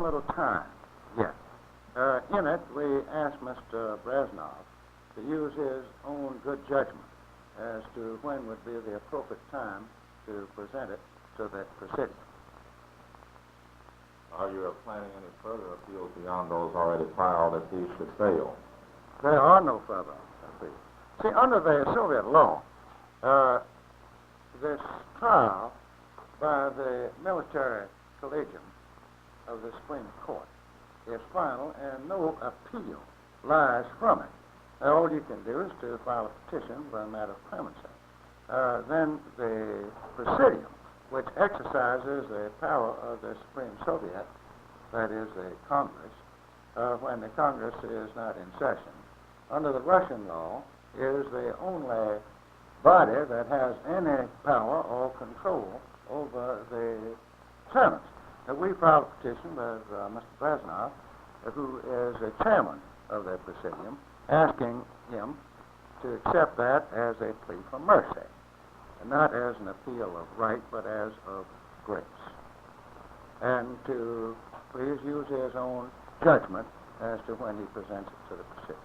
little time yet. In it, we asked Mr. Brezhnev to use his own good judgment as to when would be the appropriate time to present it to the Presidium. Are you planning any further appeals beyond those already filed if these should fail? There are no further appeals. See, under the Soviet law, this trial by the military collegium of the Supreme Court is final and no appeal lies from it. All you can do is to file a petition for a matter of clemency. Then the Presidium, which exercises the power of the Supreme Soviet, that is the Congress, when the Congress is not in session, under the Russian law, is the only body that has any power or control over the Senate. We filed a petition with Mr. Brezhnev, who is the chairman of the Presidium, asking him to accept that as a plea for mercy, and not as an appeal of right, but as of grace, and to please use his own judgment as to when he presents it to the Presidium.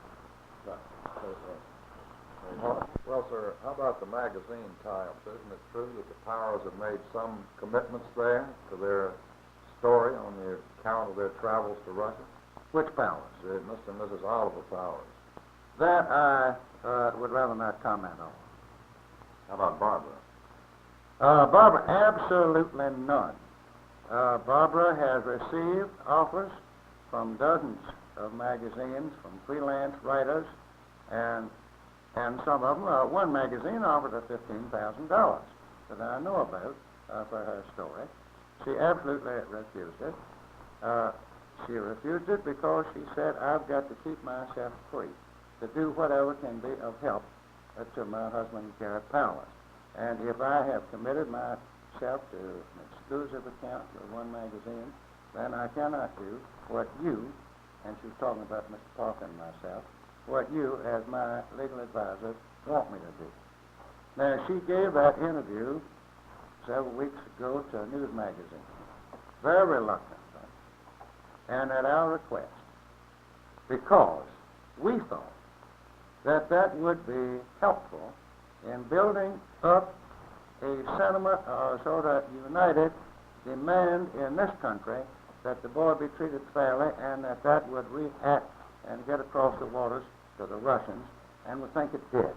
Well, sir, how about the magazine tie-ups? Isn't it true that the Powers have made some commitments there to their story on the account of their travels to Russia? Which Powers? Mr. and Mrs. Oliver Powers. That I would rather not comment on. How about Barbara? Barbara, absolutely none. Barbara has received offers from dozens of magazines, from freelance writers, and some of them, one magazine offered her $15,000 that I know about for her story. She absolutely refused it. She refused it because she said, I've got to keep myself free to do whatever can be of help to my husband, Garrett Powers. And if I have committed myself to an exclusive account with one magazine, then I cannot do what you, and she was talking about Mr. Parker and myself, what you, as my legal advisor, want me to do. Now, she gave that interview several weeks ago to a news magazine, very reluctantly, and at our request, because we thought that that would be helpful in building up a sentiment or sort of united demand in this country that the boy be treated fairly, and that would react and get across the waters to the Russians, and we think it did,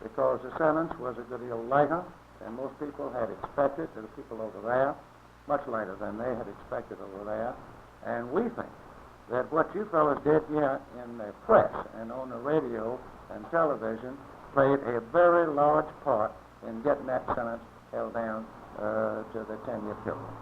because the sentence was a good deal lighter than most people had expected, to the people over there, much lighter than they had expected over there. And we think that what you fellows did here in the press and on the radio and television played a very large part in getting that sentence held down to the 10-year period.